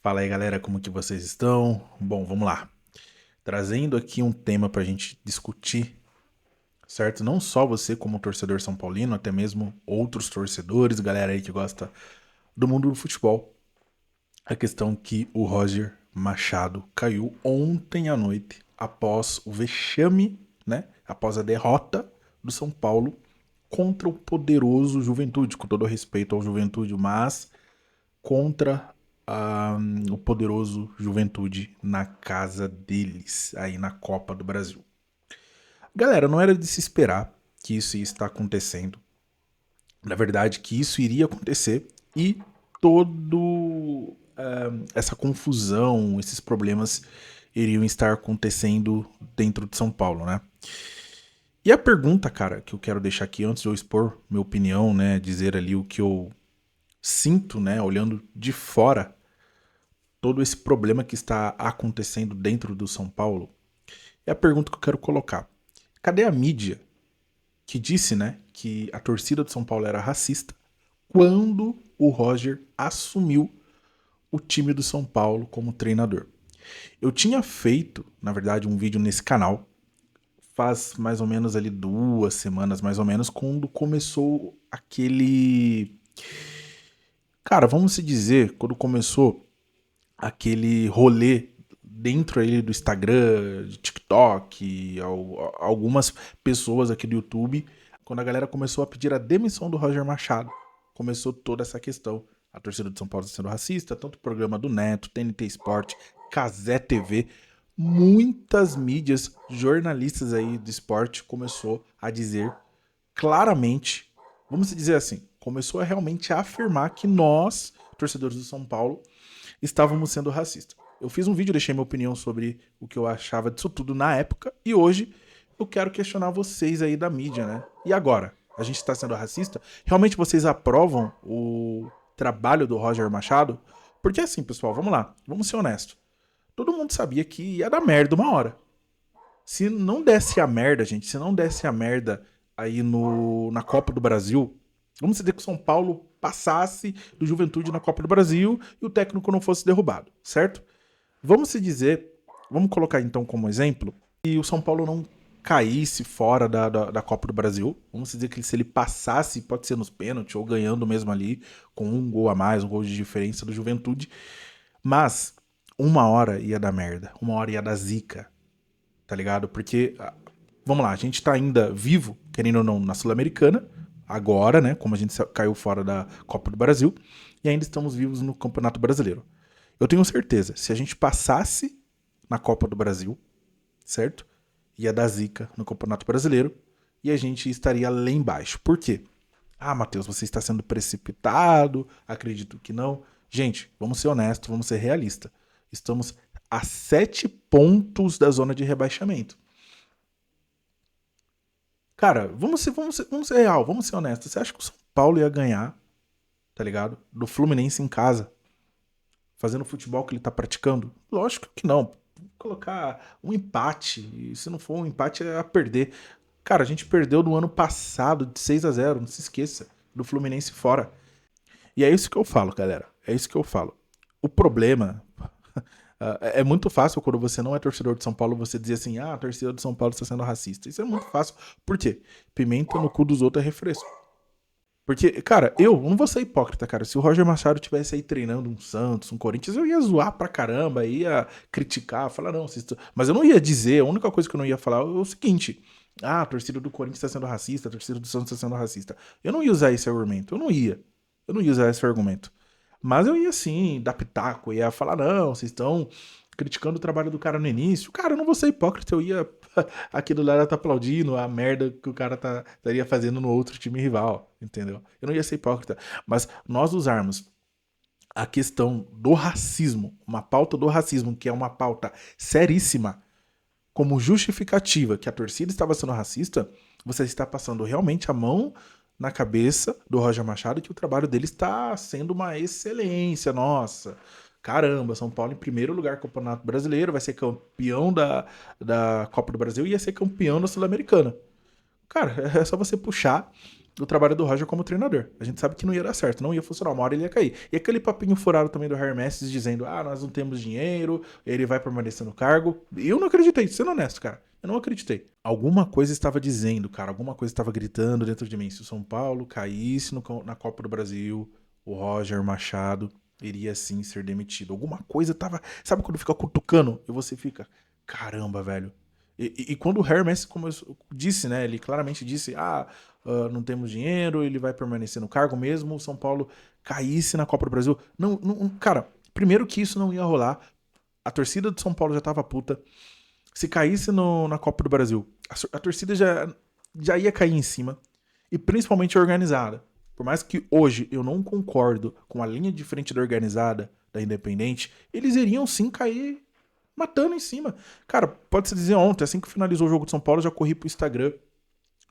Fala aí, galera, como que vocês estão? Bom, vamos lá. Trazendo aqui um tema pra gente discutir, certo? Não só você como torcedor são paulino, até mesmo outros torcedores, galera aí que gosta do mundo do futebol. A questão que o Roger Machado caiu ontem à noite após o vexame, né? Após a derrota do São Paulo contra o poderoso Juventude, com todo respeito ao Juventude, mas contra o poderoso Juventude na casa deles, aí na Copa do Brasil. Galera, não era de se esperar que isso ia estar acontecendo. Na verdade, que isso iria acontecer e todo essa confusão, esses problemas iriam estar acontecendo dentro de São Paulo, né? E a pergunta, cara, que eu quero deixar aqui antes de eu expor minha opinião, né, dizer ali o que eu sinto, né, olhando de fora todo esse problema que está acontecendo dentro do São Paulo, é a pergunta que eu quero colocar. Cadê a mídia que disse, né, que a torcida do São Paulo era racista quando o Roger assumiu o time do São Paulo como treinador? Eu tinha feito, na verdade, um vídeo nesse canal faz mais ou menos ali 2 semanas, mais ou menos, quando começou aquele... Cara, vamos se dizer, quando começou aquele rolê dentro aí do Instagram, de TikTok, algumas pessoas aqui do YouTube, quando a galera começou a pedir a demissão do Roger Machado, começou toda essa questão. A torcida de São Paulo sendo racista, tanto o programa do Neto, TNT Sport, Cazé TV, muitas mídias, jornalistas aí do esporte começou a dizer claramente, vamos dizer assim, começou a realmente afirmar que nós, torcedores do São Paulo, estávamos sendo racistas. Eu fiz um vídeo, deixei minha opinião sobre o que eu achava disso tudo na época, e hoje eu quero questionar vocês aí da mídia, né? E agora? A gente está sendo racista? Realmente vocês aprovam o trabalho do Roger Machado? Porque assim, pessoal, vamos lá, vamos ser honestos. Todo mundo sabia que ia dar merda uma hora. Se não desse a merda, gente, se não desse a merda aí na Copa do Brasil, vamos dizer que o São Paulo passasse do Juventude na Copa do Brasil e o técnico não fosse derrubado, certo? Vamos se dizer, vamos colocar então como exemplo, que o São Paulo não caísse fora da Copa do Brasil. Vamos dizer que se ele passasse, pode ser nos pênaltis ou ganhando mesmo ali, com um gol a mais, um gol de diferença do Juventude. Mas uma hora ia dar merda, uma hora ia dar zica, tá ligado? Porque, vamos lá, a gente tá ainda vivo, querendo ou não, na Sul-Americana, agora, né? Como a gente caiu fora da Copa do Brasil, e ainda estamos vivos no Campeonato Brasileiro. Eu tenho certeza, se a gente passasse na Copa do Brasil, certo? Ia dar zica no Campeonato Brasileiro e a gente estaria lá embaixo. Por quê? Ah, Matheus, você está sendo precipitado, acredito que não. Gente, vamos ser honestos, vamos ser realistas. Estamos a 7 pontos da zona de rebaixamento. Cara, vamos ser real, vamos ser honestos. Você acha que o São Paulo ia ganhar, tá ligado? Do Fluminense em casa, fazendo o futebol que ele tá praticando? Lógico que não. Vou colocar um empate, e se não for um empate é a perder. Cara, a gente perdeu no ano passado de 6-0, não se esqueça, do Fluminense fora. E é isso que eu falo, galera. É isso que eu falo. O problema é muito fácil quando você não é torcedor de São Paulo você dizer assim: ah, a torcida do São Paulo está sendo racista. Isso é muito fácil. Por quê? Pimenta no cu dos outros é refresco. Porque, cara, eu não vou ser hipócrita, cara. Se o Roger Machado tivesse aí treinando um Santos, um Corinthians, eu ia zoar pra caramba, ia criticar, falar, não, vocês... Mas eu não ia dizer, a única coisa que eu não ia falar é o seguinte: ah, a torcida do Corinthians tá sendo racista, a torcida do Santos tá sendo racista. Eu não ia usar esse argumento, eu não ia. Eu não ia usar esse argumento. Mas eu ia sim, dar pitaco, ia falar, não, vocês estão criticando o trabalho do cara no início. Cara, eu não vou ser hipócrita, eu ia aqui do lado tá aplaudindo a merda que o cara estaria fazendo no outro time rival, entendeu? Eu não ia ser hipócrita. Mas nós usarmos a questão do racismo, uma pauta do racismo, que é uma pauta seríssima, como justificativa que a torcida estava sendo racista, você está passando realmente a mão na cabeça do Roger Machado que o trabalho dele está sendo uma excelência, nossa. Caramba, São Paulo em primeiro lugar no Campeonato Brasileiro, vai ser campeão da Copa do Brasil e ia ser campeão da Sul-Americana. Cara, é só você puxar o trabalho do Roger como treinador. A gente sabe que não ia dar certo, não ia funcionar, uma hora ele ia cair. E aquele papinho furado também do Hermes dizendo, nós não temos dinheiro, ele vai permanecer no cargo. Eu não acreditei, sendo honesto, cara. Eu não acreditei. Alguma coisa estava dizendo, cara, alguma coisa estava gritando dentro de mim. Se o São Paulo caísse na Copa do Brasil, o Roger Machado iria sim ser demitido. Alguma coisa tava. Sabe quando fica cutucando e você fica, caramba, velho. E quando o Hermes disse, né? Ele claramente disse: não temos dinheiro, ele vai permanecer no cargo mesmo. O São Paulo caísse na Copa do Brasil. Não, cara, primeiro que isso não ia rolar. A torcida do São Paulo já tava puta. Se caísse na Copa do Brasil, a torcida já ia cair em cima. E principalmente organizada. Por mais que hoje eu não concordo com a linha de frente da organizada, da Independente, eles iriam sim cair matando em cima. Cara, pode-se dizer ontem, assim que finalizou o jogo de São Paulo, eu já corri pro Instagram,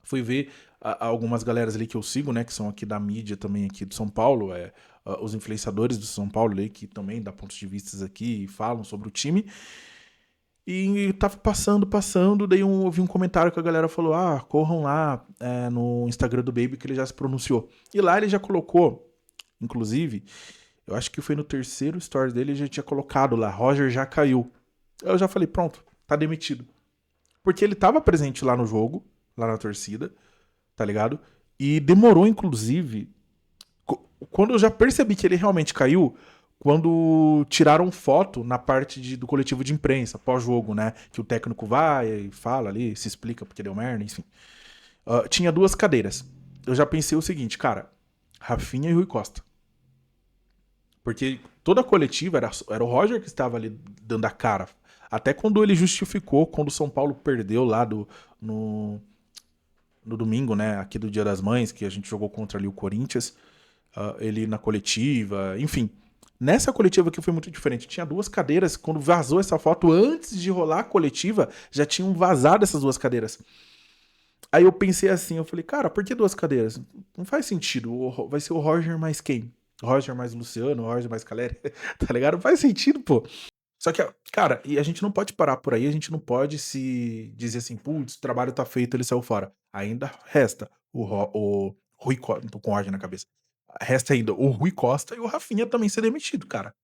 fui ver algumas galeras ali que eu sigo, né, que são aqui da mídia também aqui de São Paulo, os influenciadores do São Paulo ali, que também dá pontos de vista aqui e falam sobre o time. E tava passando, daí eu ouvi um comentário que a galera falou: corram lá no Instagram do Baby que ele já se pronunciou. E lá ele já colocou, inclusive, eu acho que foi no terceiro story dele, ele já tinha colocado lá, Roger já caiu. Eu já falei, pronto, tá demitido. Porque ele tava presente lá no jogo, lá na torcida, tá ligado? E demorou, inclusive, quando eu já percebi que ele realmente caiu, quando tiraram foto na parte do coletivo de imprensa, pós-jogo, né? Que o técnico vai e fala ali, se explica porque deu merda, enfim. Tinha duas cadeiras. Eu já pensei o seguinte, cara, Rafinha e Rui Costa. Porque toda a coletiva era o Roger que estava ali dando a cara. Até quando ele justificou, quando o São Paulo perdeu lá no, no domingo, né? Aqui do Dia das Mães, que a gente jogou contra ali o Corinthians. Ele na coletiva, enfim. Nessa coletiva que foi muito diferente. Tinha duas cadeiras. Quando vazou essa foto, antes de rolar a coletiva, já tinham vazado essas duas cadeiras. Aí eu pensei assim, eu falei, cara, por que duas cadeiras? Não faz sentido. Vai ser o Roger mais quem? Roger mais Luciano, Roger mais Caleri, tá ligado? Não faz sentido, pô. Só que, cara, e a gente não pode parar por aí, a gente não pode se dizer assim, putz, o trabalho tá feito, ele saiu fora. Ainda resta o Rui Costa, tô com ordem na cabeça. Resta ainda o Rui Costa e o Rafinha também ser demitido, cara.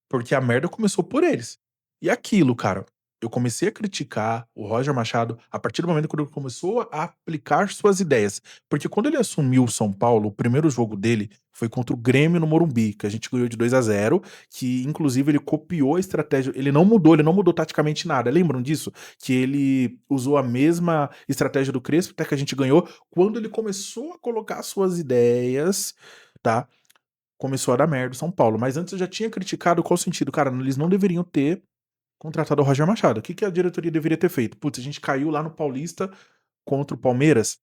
Porque a merda começou por eles. E aquilo, cara, eu comecei a criticar o Roger Machado a partir do momento quando ele começou a aplicar suas ideias. Porque quando ele assumiu o São Paulo, o primeiro jogo dele foi contra o Grêmio no Morumbi, que a gente ganhou de 2-0, que inclusive ele copiou a estratégia, ele não mudou taticamente nada. Lembram disso? Que ele usou a mesma estratégia do Crespo, até que a gente ganhou, quando ele começou a colocar suas ideias, tá? Começou a dar merda o São Paulo. Mas antes eu já tinha criticado qual sentido. Cara, eles não deveriam ter contratado o Roger Machado. O que a diretoria deveria ter feito? Putz, a gente caiu lá no Paulista contra o Palmeiras.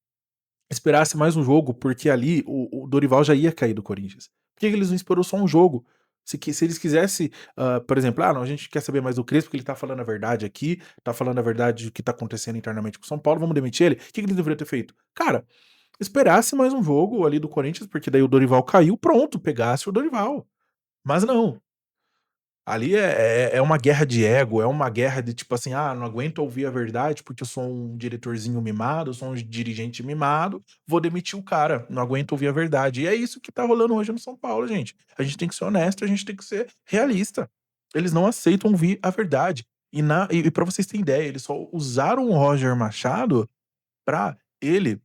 Esperasse mais um jogo, porque ali o Dorival já ia cair do Corinthians. Por que eles não esperou só um jogo? Se eles quisessem, por exemplo, não, a gente quer saber mais do Crespo, porque ele tá falando a verdade aqui, tá falando a verdade do que tá acontecendo internamente com o São Paulo, vamos demitir ele. O que eles deveriam ter feito? Cara, esperasse mais um jogo ali do Corinthians, porque daí o Dorival caiu, pronto, pegasse o Dorival. Mas não. Ali é uma guerra de ego, é uma guerra de tipo assim, não aguento ouvir a verdade porque eu sou um diretorzinho mimado, eu sou um dirigente mimado, vou demitir o cara, não aguento ouvir a verdade. E é isso que tá rolando hoje no São Paulo, gente. A gente tem que ser honesto, a gente tem que ser realista. Eles não aceitam ouvir a verdade. E para vocês terem ideia, eles só usaram o Roger Machado pra ele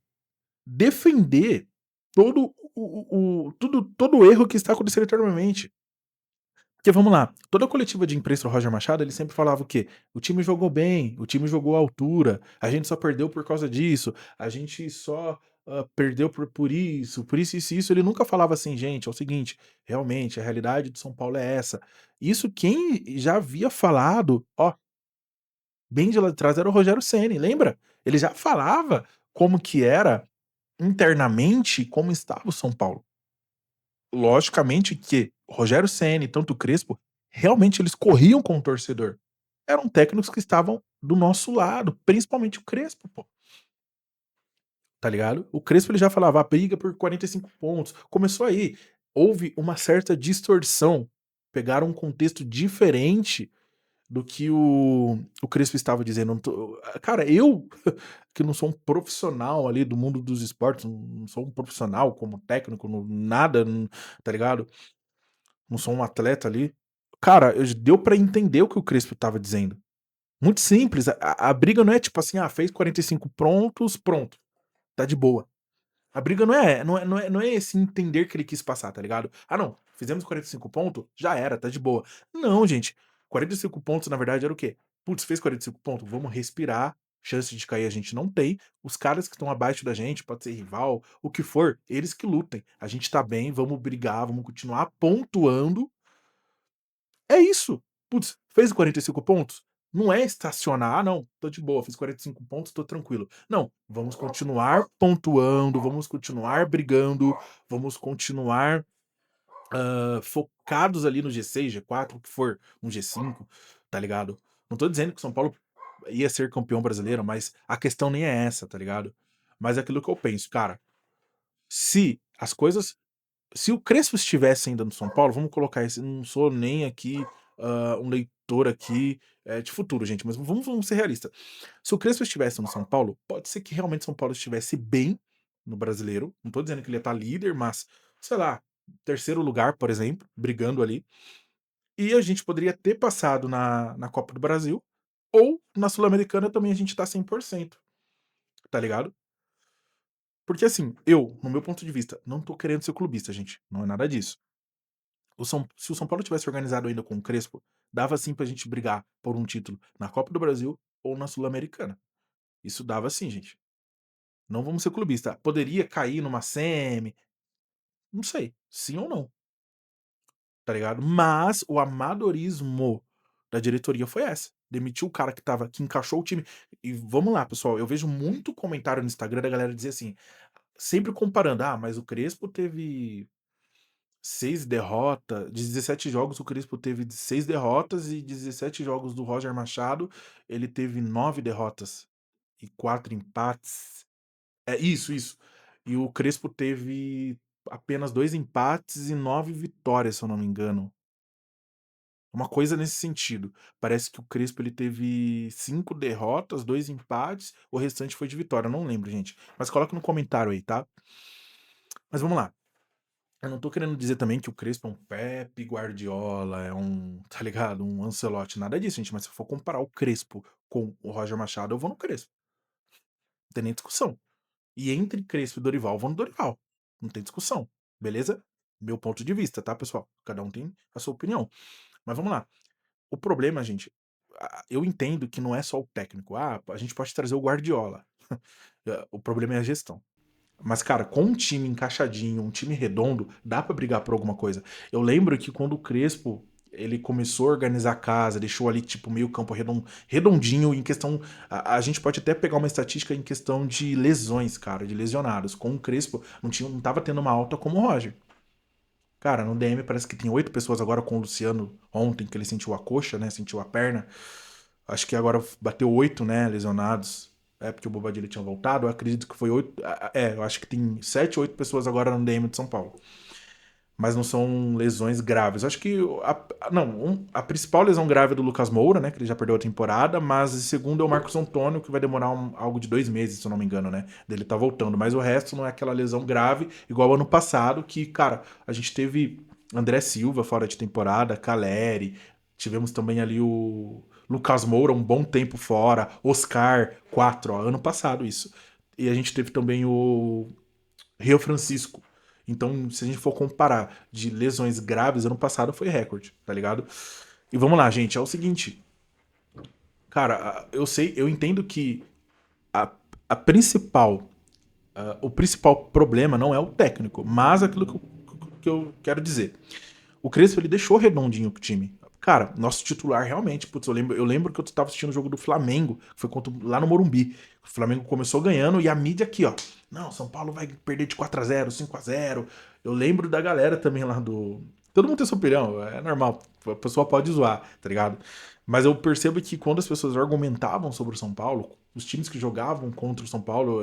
defender todo o erro que está acontecendo internamente. Porque vamos lá, toda a coletiva de imprensa do Roger Machado, ele sempre falava o quê? O time jogou bem, o time jogou à altura, a gente só perdeu por causa disso, a gente só perdeu por isso, isso, isso. Ele nunca falava assim, gente, é o seguinte, realmente, a realidade do São Paulo é essa. Isso quem já havia falado, bem de lá de trás era o Rogério Ceni, lembra? Ele já falava como que era internamente, como estava o São Paulo. Logicamente que Rogério Ceni, tanto o Crespo, realmente eles corriam com o torcedor. Eram técnicos que estavam do nosso lado, principalmente o Crespo, pô. Tá ligado? O Crespo ele já falava, briga por 45 pontos. Começou aí. Houve uma certa distorção. Pegaram um contexto diferente do que o Crespo estava dizendo. Cara, eu, que não sou um profissional ali do mundo dos esportes, não sou um profissional como técnico, nada, tá ligado? Não sou um atleta ali. Cara, deu pra entender o que o Crespo estava dizendo. Muito simples. A briga não é tipo assim, fez 45 pontos, pronto, tá de boa. A briga não é esse entender que ele quis passar, tá ligado? Não, fizemos 45 pontos, já era, tá de boa. Não, gente. 45 pontos, na verdade, era o quê? Putz, fez 45 pontos, vamos respirar. Chance de cair a gente não tem. Os caras que estão abaixo da gente, pode ser rival, o que for, eles que lutem. A gente tá bem, vamos brigar, vamos continuar pontuando. É isso. Putz, fez 45 pontos? Não é estacionar, não, tô de boa, fiz 45 pontos, tô tranquilo. Não, vamos continuar pontuando, vamos continuar brigando, vamos continuar focados ali no G6, G4, o que for, um G5, tá ligado? Não tô dizendo que o São Paulo ia ser campeão brasileiro, mas a questão nem é essa, tá ligado? Mas é aquilo que eu penso, cara, se as coisas se o Crespo estivesse ainda no São Paulo, vamos colocar esse, não sou nem aqui um leitor aqui de futuro, gente, mas vamos ser realistas. Se o Crespo estivesse no São Paulo, pode ser que realmente São Paulo estivesse bem no brasileiro. Não tô dizendo que ele ia estar líder, mas, sei lá, terceiro lugar, por exemplo, brigando ali. E a gente poderia ter passado na Copa do Brasil, ou na Sul-Americana também a gente tá 100%, tá ligado? Porque assim, eu, no meu ponto de vista, não tô querendo ser clubista, gente. Não é nada disso. Se o São Paulo tivesse organizado ainda com o Crespo, dava sim pra gente brigar por um título na Copa do Brasil ou na Sul-Americana. Isso dava sim, gente. Não vamos ser clubista. Poderia cair numa semi, não sei, sim ou não, tá ligado? Mas o amadorismo da diretoria foi essa. Demitiu o cara que encaixou o time. E vamos lá, pessoal, eu vejo muito comentário no Instagram da galera dizer assim, sempre comparando, mas o Crespo teve 6 derrotas, de 17 jogos o Crespo teve 6 derrotas e 17 jogos do Roger Machado, ele teve 9 derrotas e 4 empates. É isso, isso. E o Crespo teve apenas 2 empates e 9 vitórias, se eu não me engano. Uma coisa nesse sentido. Parece que o Crespo ele teve 5 derrotas, 2 empates, o restante foi de vitória. Eu não lembro, gente. Mas coloca no comentário aí, tá? Mas vamos lá. Eu não tô querendo dizer também que o Crespo é um Pepe Guardiola, é um, tá ligado? Um Ancelotti, nada disso, gente. Mas se eu for comparar o Crespo com o Roger Machado, eu vou no Crespo. Não tem nem discussão. E entre Crespo e Dorival, eu vou no Dorival. Não tem discussão. Beleza? Meu ponto de vista, tá, pessoal? Cada um tem a sua opinião. Mas vamos lá. O problema, gente, eu entendo que não é só o técnico. A gente pode trazer o Guardiola. O problema é a gestão. Mas, cara, com um time encaixadinho, um time redondo, dá pra brigar por alguma coisa. Eu lembro que quando o Crespo ele começou a organizar a casa, deixou ali tipo meio campo redondinho em questão. A gente pode até pegar uma estatística em questão de lesões, cara, de lesionados. Com o Crespo não tava tendo uma alta como o Roger. Cara, no DM parece que tem 8 pessoas agora com o Luciano ontem, que ele sentiu a coxa, né? Sentiu a perna. Acho que agora bateu 8, né? Lesionados. É porque o Bobadilha tinha voltado. Eu acredito que foi 8. Eu acho que tem 7, 8 pessoas agora no DM de São Paulo. Mas não são lesões graves. Acho que a principal lesão grave é do Lucas Moura, né? Que ele já perdeu a temporada. Mas o segundo é o Marcos Antônio, que vai demorar algo de 2 meses, se eu não me engano, né? Dele tá voltando. Mas o resto não é aquela lesão grave, igual ano passado, que, cara, a gente teve André Silva fora de temporada, Caleri. Tivemos também ali o Lucas Moura, um bom tempo fora. Oscar, 4, ó, ano passado isso. E a gente teve também o Rio Francisco. Então, se a gente for comparar de lesões graves, ano passado foi recorde, tá ligado? E vamos lá, gente, é o seguinte. Cara, eu sei, eu entendo que a, a principal, o principal problema não é o técnico, mas aquilo que eu quero dizer. O Crespo, ele deixou redondinho o time. Cara, nosso titular realmente, putz, eu lembro que eu tava assistindo o jogo do Flamengo, que foi lá no Morumbi. O Flamengo começou ganhando e a mídia aqui, ó. Não, São Paulo vai perder de 4-0, 5-0. Eu lembro da galera também lá do. Todo mundo tem sua opinião, é normal. A pessoa pode zoar, tá ligado? Mas eu percebo que quando as pessoas argumentavam sobre o São Paulo, os times que jogavam contra o São Paulo,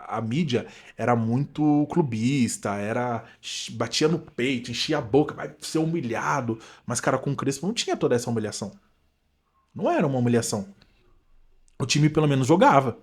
a mídia era muito clubista, batia no peito, enchia a boca, vai ser humilhado. Mas, cara, com o Crespo não tinha toda essa humilhação. Não era uma humilhação. O time pelo menos jogava.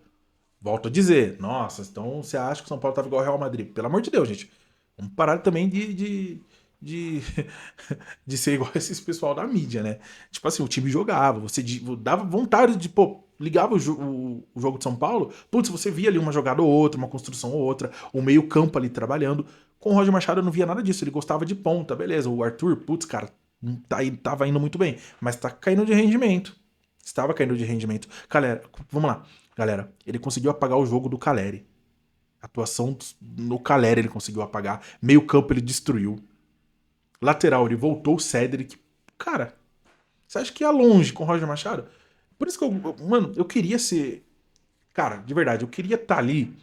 Volto a dizer, nossa, então você acha que o São Paulo tava igual ao Real Madrid? Pelo amor de Deus, gente. Vamos parar também de, de ser igual esses pessoal da mídia, né? Tipo assim, o time jogava, você dava vontade de, pô, ligava o jogo de São Paulo, putz, você via ali uma jogada ou outra, uma construção ou outra, o meio campo ali trabalhando. Com o Roger Machado eu não via nada disso, ele gostava de ponta, beleza. O Arthur, putz, cara, tava indo muito bem, mas tá caindo de rendimento. Estava caindo de rendimento. Galera, vamos lá. Galera, ele conseguiu apagar o jogo do Caleri. Atuação no Caleri ele conseguiu apagar. Meio campo ele destruiu. Lateral, ele voltou o Cedric. Cara, você acha que ia longe com o Roger Machado? Por isso que mano, eu queria ser. Cara, de verdade, eu queria estar ali,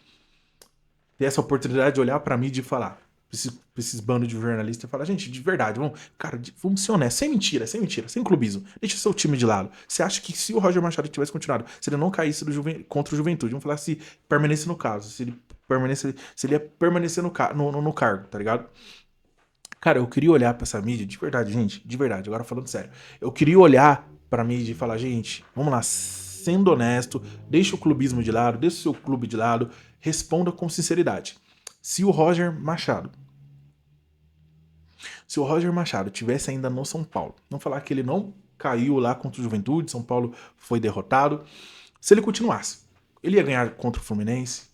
ter essa oportunidade de olhar pra mídia e falar. Pra esses bandos de jornalistas e falar, gente, de verdade, vamos, cara, vamos ser honestos, sem mentira, sem clubismo. Deixa seu time de lado. Você acha que se o Roger Machado tivesse continuado, se ele não caísse contra o Juventude, vamos falar se permanece no caso, se ele ia permanecer no cargo, tá ligado? Cara, eu queria olhar pra essa mídia, de verdade, gente, de verdade, agora falando sério. Eu queria olhar pra mídia e falar, gente, vamos lá, sendo honesto, deixa o clubismo de lado, deixa o seu clube de lado, responda com sinceridade. Se o Roger Machado, se o Roger Machado tivesse ainda no São Paulo, não falar que ele não caiu lá contra o Juventude, São Paulo foi derrotado, se ele continuasse, ele ia ganhar contra o Fluminense,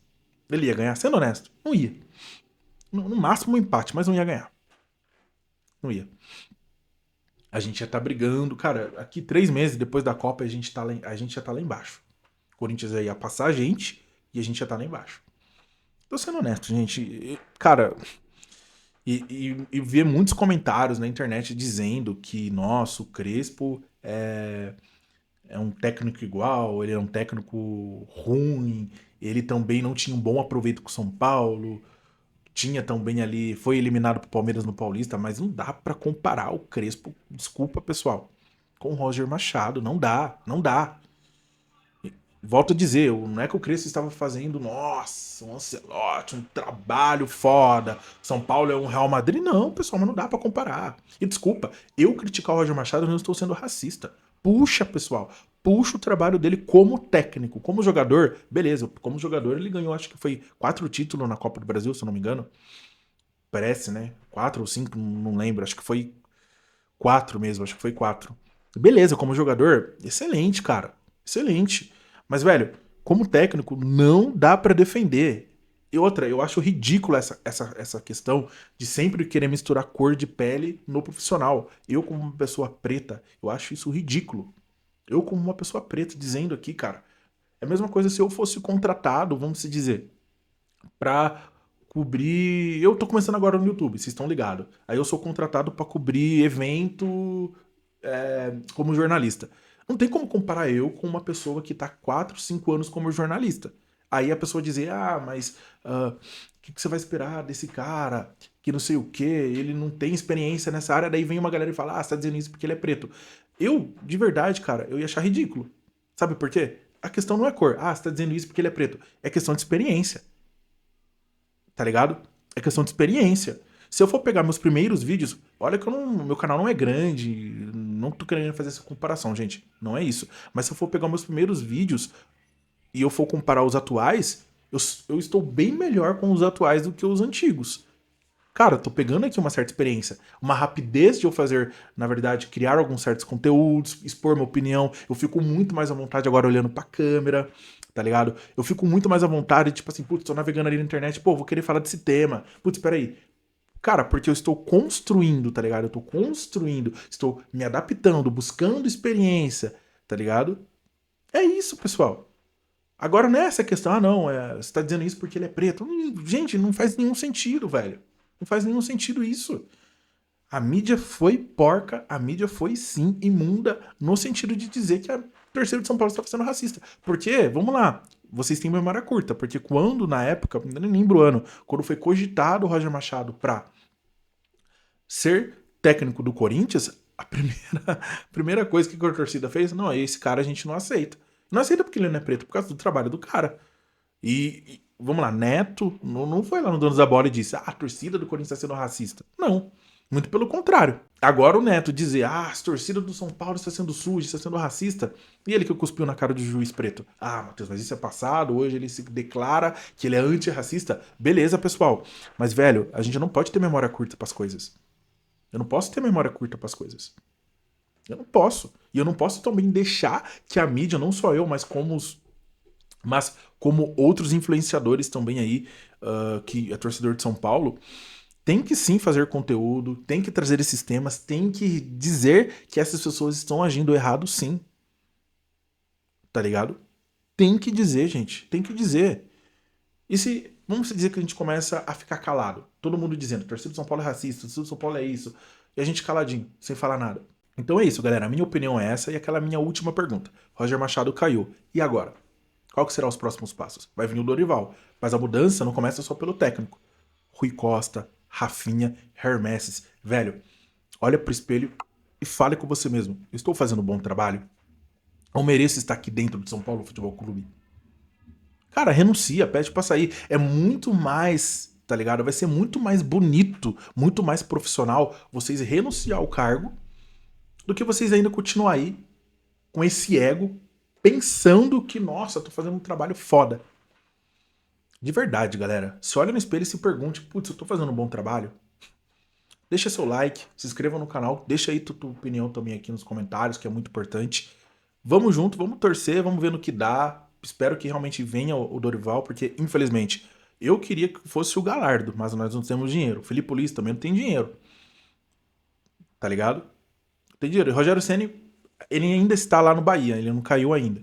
ele ia ganhar, sendo honesto, não ia. No máximo um empate, mas não ia ganhar. Não ia. A gente já tá brigando. Cara, aqui 3 meses depois da Copa a gente já tá lá embaixo. O Corinthians ia passar a gente e a gente já tá lá embaixo. Tô sendo honesto, gente. Cara, e ver muitos comentários na internet dizendo que, nossa, o Crespo é um técnico igual, ele é um técnico ruim, ele também não tinha um bom aproveito com o São Paulo, tinha também ali, foi eliminado pro Palmeiras no Paulista, mas não dá pra comparar o Crespo, desculpa pessoal, com o Roger Machado, não dá, não dá. Volto a dizer, não é que o Crespo estava fazendo, nossa, um Ancelotti, um trabalho foda, São Paulo é um Real Madrid, não, pessoal, mas não dá pra comparar. E desculpa, eu criticar o Roger Machado, eu não estou sendo racista. Puxa, pessoal, puxa o trabalho dele como técnico, como jogador, beleza, como jogador ele ganhou, acho que foi 4 títulos na Copa do Brasil, se eu não me engano. Parece, né? 4 ou 5, não lembro. Acho que foi 4 mesmo, acho que foi 4. Beleza, como jogador, excelente, cara. Excelente. Mas, velho, como técnico, não dá pra defender. E outra, eu acho ridícula essa questão de sempre querer misturar cor de pele no profissional. Eu, como uma pessoa preta, eu acho isso ridículo. Eu, como uma pessoa preta, dizendo aqui, cara, é a mesma coisa se eu fosse contratado, vamos se dizer, pra cobrir. Eu tô começando agora no YouTube, vocês estão ligados. Aí eu sou contratado pra cobrir evento como jornalista. Não tem como comparar eu com uma pessoa que tá 4, 5 anos como jornalista. Aí a pessoa dizer, mas o que você vai esperar desse cara? Que não sei o que, ele não tem experiência nessa área. Daí vem uma galera e fala, você tá dizendo isso porque ele é preto. Eu, de verdade, cara, eu ia achar ridículo. Sabe por quê? A questão não é cor. Você tá dizendo isso porque ele é preto. É questão de experiência, tá ligado? É questão de experiência. Se eu for pegar meus primeiros vídeos, olha que meu canal não é grande, não tô querendo fazer essa comparação, gente, não é isso. Mas se eu for pegar meus primeiros vídeos e eu for comparar os atuais, eu estou bem melhor com os atuais do que os antigos. Cara, eu tô pegando aqui uma certa experiência, uma rapidez de eu fazer, na verdade, criar alguns certos conteúdos, expor minha opinião. Eu fico muito mais à vontade agora olhando pra câmera, tá ligado? Eu fico muito mais à vontade, tipo assim, putz, tô navegando ali na internet, pô, vou querer falar desse tema. Putz, peraí. Cara, porque eu estou construindo, tá ligado? Eu tô construindo, estou me adaptando, buscando experiência, tá ligado? É isso, pessoal. Agora não é essa questão, não, você tá dizendo isso porque ele é preto. Gente, não faz nenhum sentido, velho. Não faz nenhum sentido isso. A mídia foi porca, a mídia foi sim imunda, no sentido de dizer que a torcida de São Paulo estava sendo racista. Porque, vamos lá, vocês têm memória curta, porque quando, na época, não lembro o ano, quando foi cogitado o Roger Machado pra ser técnico do Corinthians, a primeira coisa que a torcida fez, não, esse cara a gente não aceita. Não aceita porque ele não é preto, por causa do trabalho do cara. Vamos lá, Neto não foi lá no Donos da Bola e disse, a torcida do Corinthians está sendo racista. Não. Muito pelo contrário. Agora o Neto dizer, as torcidas do São Paulo está sendo suja, está sendo racista. E ele que cuspiu na cara do juiz preto. Ah, Matheus, mas isso é passado, hoje ele se declara que ele é antirracista. Beleza, pessoal. Mas, velho, a gente não pode ter memória curta para as coisas. Eu não posso ter memória curta para as coisas. Eu não posso. E eu não posso também deixar que a mídia, não só eu, mas como outros influenciadores também aí, que é torcedor de São Paulo, tem que sim fazer conteúdo, tem que trazer esses temas, tem que dizer que essas pessoas estão agindo errado sim. Tá ligado? Tem que dizer, gente. Tem que dizer. E se, vamos dizer que a gente começa a ficar calado, todo mundo dizendo, torcida do São Paulo é racista, torcida do São Paulo é isso, e a gente caladinho, sem falar nada. Então é isso, galera. A minha opinião é essa e aquela minha última pergunta. Roger Machado caiu. E agora? Qual que serão os próximos passos? Vai vir o Dorival. Mas a mudança não começa só pelo técnico. Rui Costa, Rafinha, Hermeses. Velho, olha pro espelho e fale com você mesmo. Estou fazendo um bom trabalho? Ou mereço estar aqui dentro do São Paulo Futebol Clube? Cara, renuncia, pede pra sair. É muito mais, tá ligado? Vai ser muito mais bonito, muito mais profissional vocês renunciar ao cargo do que vocês ainda continuar aí com esse ego, pensando que, nossa, tô fazendo um trabalho foda. De verdade, galera. Se olha no espelho e se pergunte, putz, eu tô fazendo um bom trabalho? Deixa seu like, se inscreva no canal, deixa aí tua opinião também aqui nos comentários, que é muito importante. Vamos junto, vamos torcer, vamos ver no que dá. Espero que realmente venha o Dorival, porque, infelizmente, eu queria que fosse o Galardo, mas nós não temos dinheiro. O Felipe Luiz também não tem dinheiro, tá ligado? Não tem dinheiro. E o Rogério Ceni, ele ainda está lá no Bahia, ele não caiu ainda.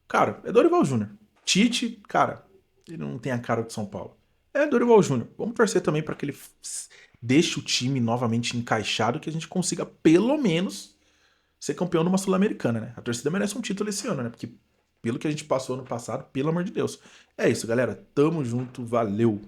Cara, é Dorival Júnior. Tite, cara, ele não tem a cara de São Paulo. É Dorival Júnior. Vamos torcer também para que ele deixe o time novamente encaixado, que a gente consiga, pelo menos, ser campeão de uma Sul-Americana, né? A torcida merece um título esse ano, né? Porque pelo que a gente passou no passado, pelo amor de Deus. É isso, galera. Tamo junto. Valeu.